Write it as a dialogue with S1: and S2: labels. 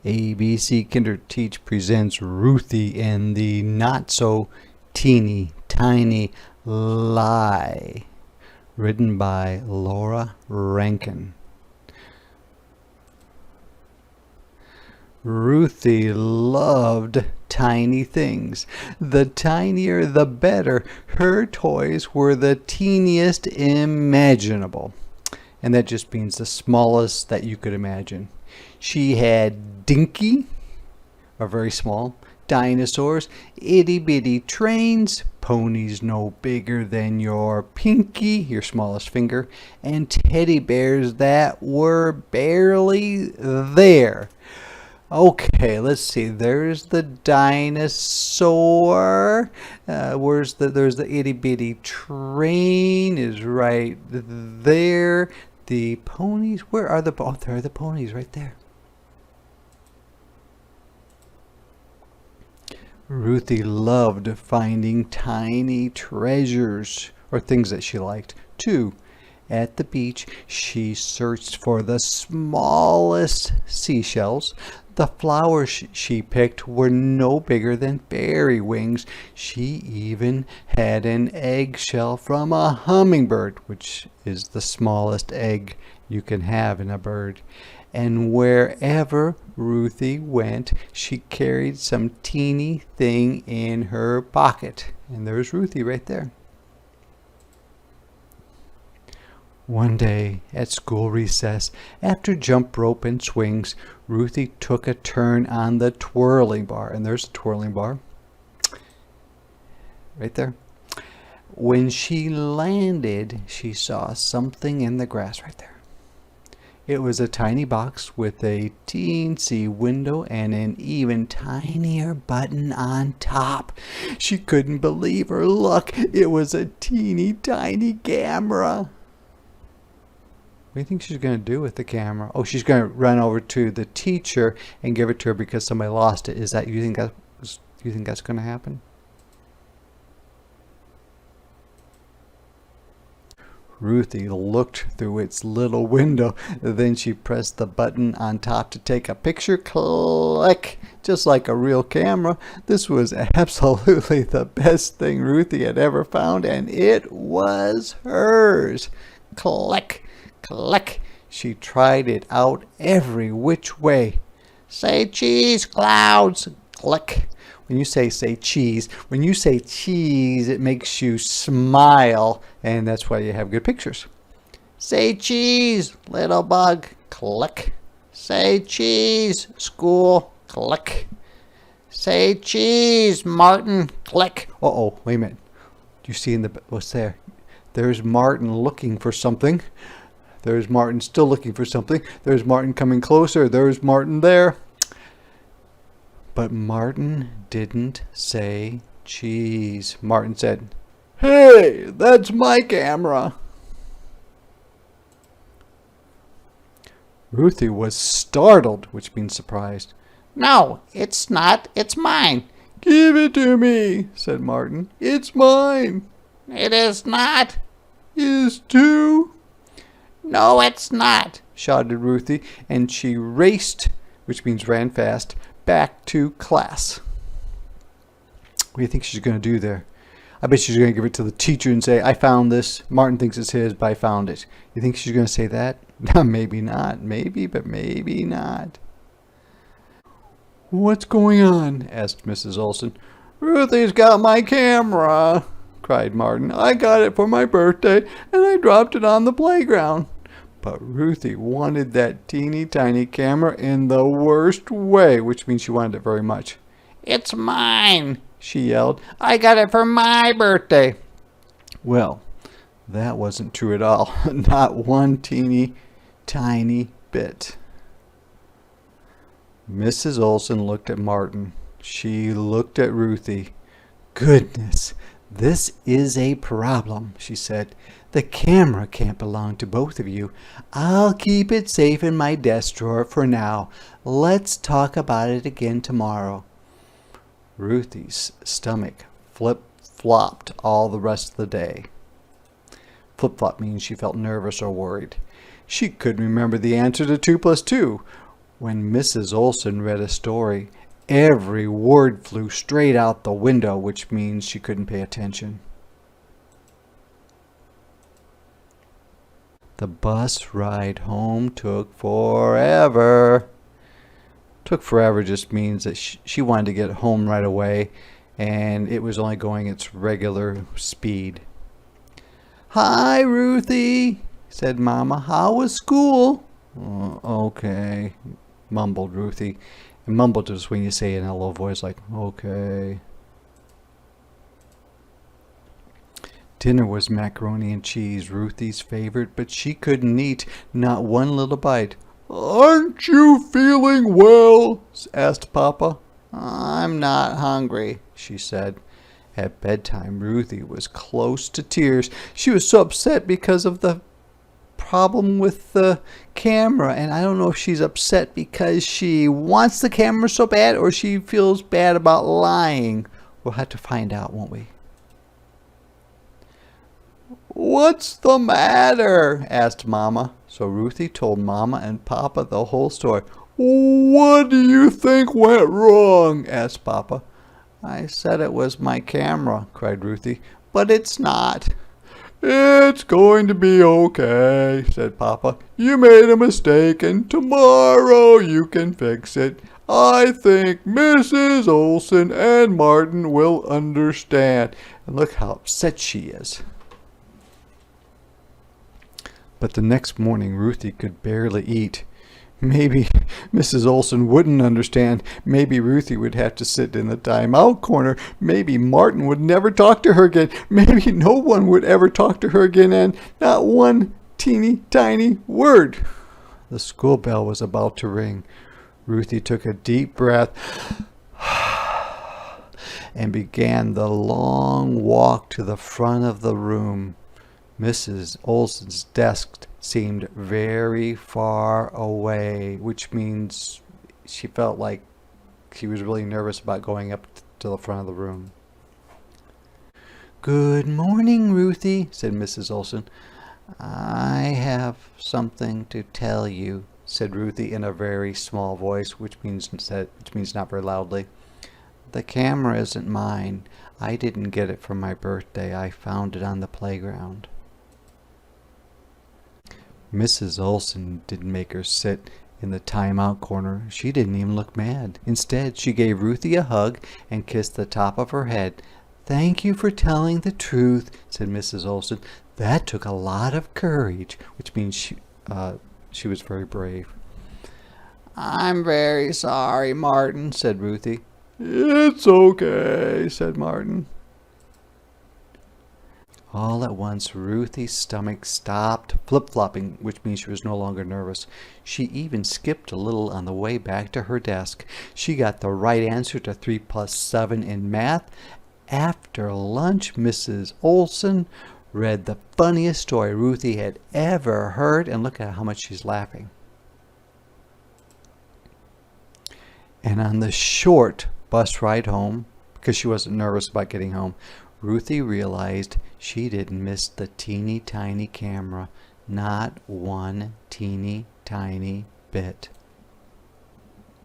S1: ABC Kinder Teach presents Ruthie and the Not So Teeny Tiny Lie, written by Rankin. Ruthie loved tiny things. The tinier the better. Her toys were the teeniest imaginable. And that just means the smallest that you could imagine. She had Dinky, or very small, dinosaurs, itty-bitty trains, ponies no bigger than your pinky, your smallest finger, and teddy bears that were barely there. Okay, let's see. There's the dinosaur. There's the itty bitty train is right there. The ponies, where are the? Oh, there are the ponies right there. Ruthie loved finding tiny treasures or things that she liked too. At the beach, she searched for the smallest seashells. The flowers she picked were no bigger than berry wings. She even had an eggshell from a hummingbird, which is the smallest egg you can have in a bird. And wherever Ruthie went, she carried some teeny thing in her pocket. And there's Ruthie right there. One day at school recess, after jump rope and swings, Ruthie took a turn on the twirling bar. And there's the twirling bar. Right there. When she landed, she saw something in the grass right there. It was a tiny box with a teensy window and an even tinier button on top. She couldn't believe her luck. It was a teeny tiny camera. What do you think she's going to do with the camera? Oh, she's going to run over to the teacher and give it to her because somebody lost it. You think that's going to happen? Ruthie looked through its little window. Then she pressed the button on top to take a picture. Click! Just like a real camera. This was absolutely the best thing Ruthie had ever found, and it was hers. Click! Click! She tried it out every which way. Say cheese, clouds. Click. When you say cheese, it makes you smile, and that's why you have good pictures. Say cheese, little bug. Click. Say cheese, school. Click. Say cheese, Martin. Click. Uh-oh, wait a minute. Do you see what's there? There's Martin looking for something. There's Martin still looking for something. There's Martin coming closer. There's Martin there. But Martin didn't say cheese. Martin said, "Hey, that's my camera." Ruthie was startled, which means surprised. "No, it's not. It's mine." "Give it to me," said Martin. "It's mine." "It is not." "Is too." "No, it's not," shouted Ruthie, and she raced, which means ran fast, back to class. What do you think she's going to do there? I bet she's going to give it to the teacher and say, "I found this. Martin thinks it's his, but I found it." You think she's going to say that? Maybe not. Maybe, but maybe not. "What's going on?" asked Mrs. Olson. "Ruthie's got my camera," cried Martin. "I got it for my birthday, and I dropped it on the playground." But Ruthie wanted that teeny tiny camera in the worst way, which means she wanted it very much. "It's mine," she yelled. "I got it for my birthday." Well, that wasn't true at all. Not one teeny tiny bit. Mrs. Olson looked at Martin. She looked at Ruthie. "Goodness, this is a problem," she said. "The camera can't belong to both of you. I'll keep it safe in my desk drawer for now. Let's talk about it again tomorrow." Ruthie's stomach flip-flopped all the rest of the day. Flip-flop means she felt nervous or worried. She couldn't remember the answer to 2 + 2. When Mrs. Olson read a story, every word flew straight out the window, which means she couldn't pay attention. The bus ride home took forever. Took forever just means that she wanted to get home right away, and it was only going its regular speed. "Hi, Ruthie," said Mama. "How was school?" Okay," mumbled Ruthie. And mumbled is when you say it in a low voice like, "Okay." Dinner was macaroni and cheese, Ruthie's favorite, but she couldn't eat not one little bite. "Aren't you feeling well?" asked Papa. "I'm not hungry," she said. At bedtime, Ruthie was close to tears. She was so upset because of the problem with the camera, and I don't know if she's upset because she wants the camera so bad or she feels bad about lying. We'll have to find out, won't we? "What's the matter?" asked Mama. So Ruthie told Mama and Papa the whole story. "What do you think went wrong?" asked Papa. "I said it was my camera," cried Ruthie, "but it's not." "It's going to be okay," said Papa. "You made a mistake and tomorrow you can fix it. I think Mrs. Olson and Martin will understand." And look how upset she is. But the next morning, Ruthie could barely eat. Maybe Mrs. Olson wouldn't understand. Maybe Ruthie would have to sit in the timeout corner. Maybe Martin would never talk to her again. Maybe no one would ever talk to her again, and not one teeny tiny word. The school bell was about to ring. Ruthie took a deep breath and began the long walk to the front of the room. Mrs. Olson's desk seemed very far away, which means she felt like she was really nervous about going up to the front of the room. "Good morning, Ruthie," said Mrs. Olson. "I have something to tell you," said Ruthie in a very small voice, which means not very loudly. "The camera isn't mine. I didn't get it for my birthday. I found it on the playground." Mrs. Olson didn't make her sit in the timeout corner. She didn't even look mad. Instead, she gave Ruthie a hug and kissed the top of her head. "Thank you for telling the truth," said Mrs. Olson. "That took a lot of courage," which means she was very brave. "I'm very sorry, Martin," said Ruthie. "It's okay," said Martin. All at once, Ruthie's stomach stopped flip-flopping, which means she was no longer nervous. She even skipped a little on the way back to her desk. She got the right answer to 3 plus 7 in math. After lunch, Mrs. Olson read the funniest story Ruthie had ever heard, and look at how much she's laughing. And on the short bus ride home, because she wasn't nervous about getting home, Ruthie realized she didn't miss the teeny tiny camera, not one teeny tiny bit.